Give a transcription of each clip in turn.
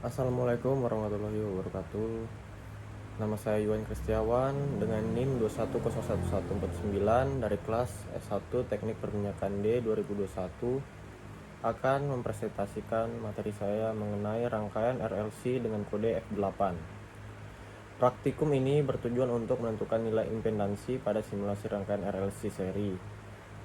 Assalamualaikum warahmatullahi wabarakatuh. Nama saya Yuan Kristiawan dengan NIM 21011149 dari kelas S1 Teknik Perminyakan D 2021 akan mempresentasikan materi saya mengenai rangkaian RLC dengan kode F8. Praktikum ini bertujuan untuk menentukan nilai impedansi pada simulasi rangkaian RLC seri,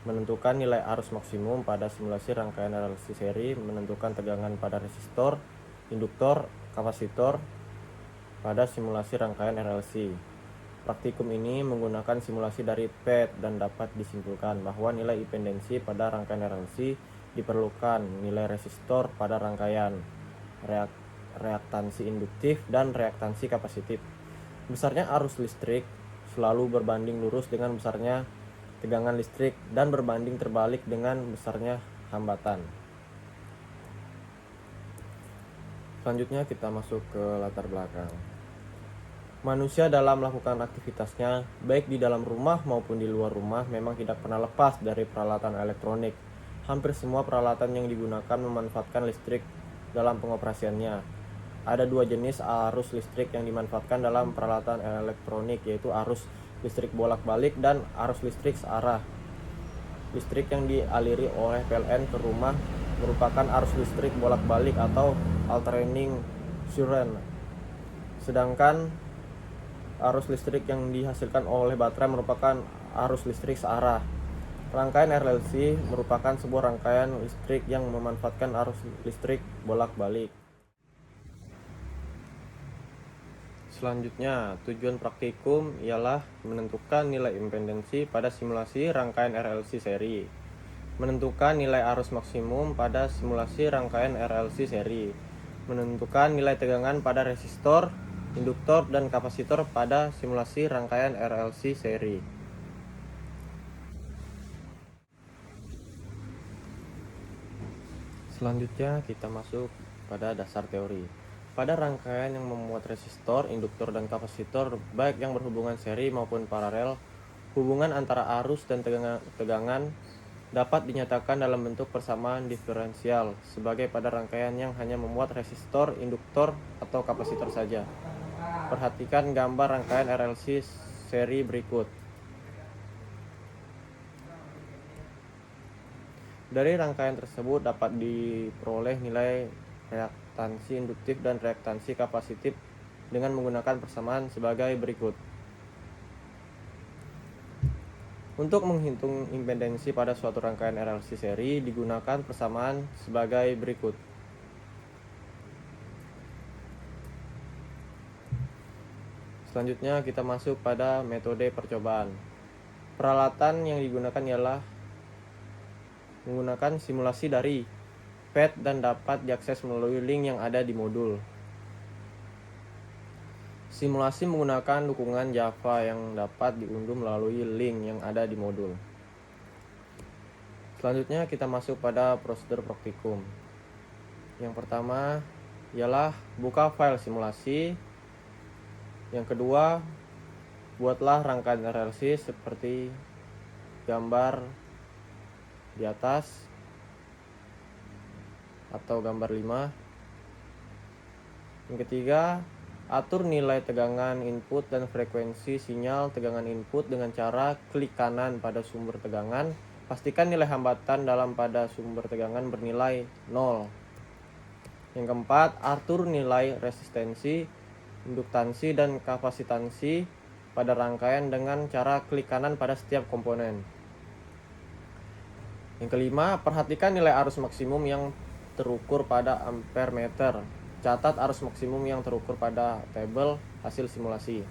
menentukan nilai arus maksimum pada simulasi rangkaian RLC seri, menentukan tegangan pada resistor, induktor, kapasitor pada simulasi rangkaian RLC. Praktikum ini menggunakan simulasi dari PET dan dapat disimpulkan bahwa nilai impedansi pada rangkaian RLC diperlukan nilai resistor pada rangkaian, reaktansi induktif dan reaktansi kapasitif. Besarnya arus listrik selalu berbanding lurus dengan besarnya tegangan listrik dan berbanding terbalik dengan besarnya hambatan. Selanjutnya kita masuk ke latar belakang. Manusia dalam melakukan aktivitasnya, baik di dalam rumah maupun di luar rumah, memang tidak pernah lepas dari peralatan elektronik. Hampir semua peralatan yang digunakan memanfaatkan listrik dalam pengoperasiannya. Ada dua jenis arus listrik yang dimanfaatkan dalam peralatan elektronik, yaitu arus listrik bolak-balik dan arus listrik searah. Listrik yang dialiri oleh PLN ke rumah merupakan arus listrik bolak-balik atau alternating current. Sedangkan arus listrik yang dihasilkan oleh baterai merupakan arus listrik searah. Rangkaian RLC merupakan sebuah rangkaian listrik yang memanfaatkan arus listrik bolak-balik. Selanjutnya, tujuan praktikum ialah menentukan nilai impedansi pada simulasi rangkaian RLC seri, menentukan nilai arus maksimum pada simulasi rangkaian RLC seri, menentukan nilai tegangan pada resistor, induktor, dan kapasitor pada simulasi rangkaian RLC seri. Selanjutnya kita masuk pada dasar teori. Pada rangkaian yang memuat resistor, induktor, dan kapasitor, baik yang berhubungan seri maupun paralel, hubungan antara arus dan tegangan dapat dinyatakan dalam bentuk persamaan diferensial, sebagai pada rangkaian yang hanya memuat resistor, induktor, atau kapasitor saja. Perhatikan gambar rangkaian RLC seri berikut. Dari rangkaian tersebut dapat diperoleh nilai reaktansi induktif dan reaktansi kapasitif dengan menggunakan persamaan sebagai berikut. Untuk menghitung impedansi pada suatu rangkaian RLC seri digunakan persamaan sebagai berikut. Selanjutnya kita masuk pada metode percobaan. Peralatan yang digunakan ialah menggunakan simulasi dari PET dan dapat diakses melalui link yang ada di modul. Simulasi menggunakan dukungan Java yang dapat diunduh melalui link yang ada di modul. Selanjutnya kita masuk pada prosedur praktikum. Yang pertama ialah buka file simulasi. Yang kedua, buatlah rangkaian RLC seperti gambar di atas atau gambar 5. Yang ketiga, atur nilai tegangan input dan frekuensi sinyal tegangan input dengan cara klik kanan pada sumber tegangan. Pastikan nilai hambatan dalam pada sumber tegangan bernilai 0. Yang keempat, atur nilai resistensi, induktansi, dan kapasitansi pada rangkaian dengan cara klik kanan pada setiap komponen. Yang kelima, perhatikan nilai arus maksimum yang terukur pada ampere meter. Catat arus maksimum yang terukur pada tabel hasil simulasi.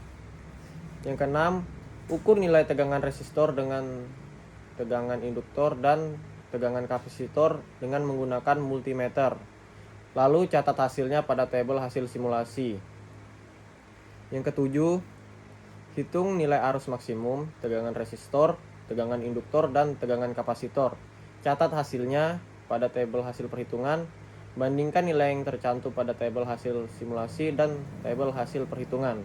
Yang keenam, ukur nilai tegangan resistor dengan tegangan induktor dan tegangan kapasitor dengan menggunakan multimeter. Lalu catat hasilnya pada tabel hasil simulasi. Yang ketujuh, hitung nilai arus maksimum, tegangan resistor, tegangan induktor, dan tegangan kapasitor. Catat hasilnya pada tabel hasil perhitungan. Bandingkan nilai yang tercantum pada tabel hasil simulasi dan tabel hasil perhitungan.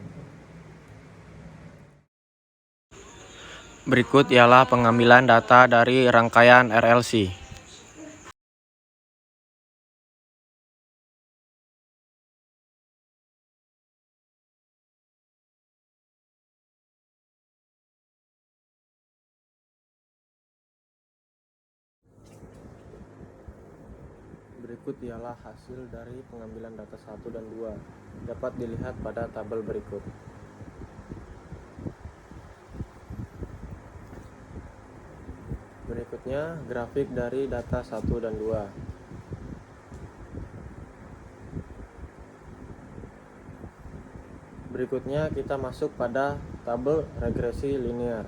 Berikut ialah pengambilan data dari rangkaian RLC. Berikut ialah hasil dari pengambilan data 1 dan 2. Dapat dilihat pada tabel berikut. Berikutnya grafik dari data 1 dan 2. Berikutnya kita masuk pada tabel regresi linear.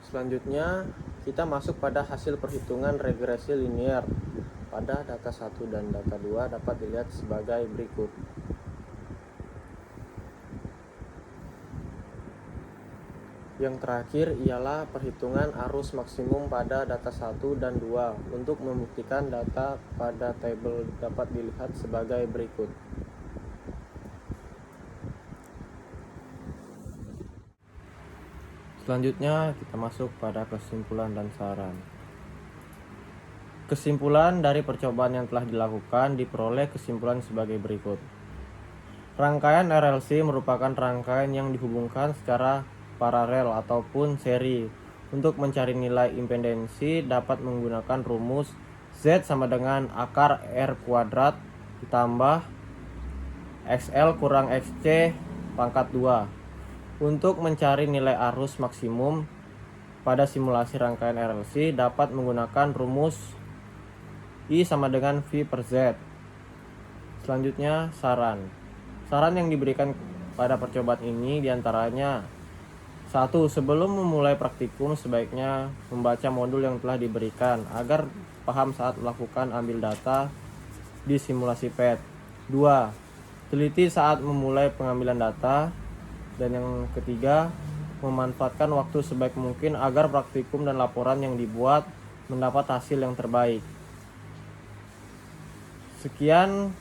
Selanjutnya kita masuk pada hasil perhitungan regresi linear pada data 1 dan data 2 dapat dilihat sebagai berikut. Yang terakhir ialah perhitungan arus maksimum pada data 1 dan 2. Untuk membuktikan data pada tabel dapat dilihat sebagai berikut. Selanjutnya kita masuk pada kesimpulan dan saran. Kesimpulan dari percobaan yang telah dilakukan diperoleh kesimpulan sebagai berikut. Rangkaian RLC merupakan rangkaian yang dihubungkan secara paralel ataupun seri. Untuk mencari nilai impedensi dapat menggunakan rumus Z sama dengan akar R kuadrat ditambah XL kurang XC pangkat 2. Untuk mencari nilai arus maksimum pada simulasi rangkaian RLC dapat menggunakan rumus I sama dengan V per Z. Selanjutnya saran. Saran yang diberikan pada percobaan ini diantaranya: 1. Sebelum memulai praktikum sebaiknya membaca modul yang telah diberikan agar paham saat melakukan ambil data di simulasi PET. 2. Teliti saat memulai pengambilan data. Dan yang ketiga, memanfaatkan waktu sebaik mungkin agar praktikum dan laporan yang dibuat mendapat hasil yang terbaik. Sekian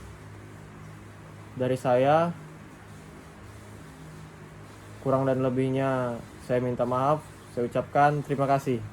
dari saya. Kurang dan lebihnya saya minta maaf. Saya ucapkan terima kasih.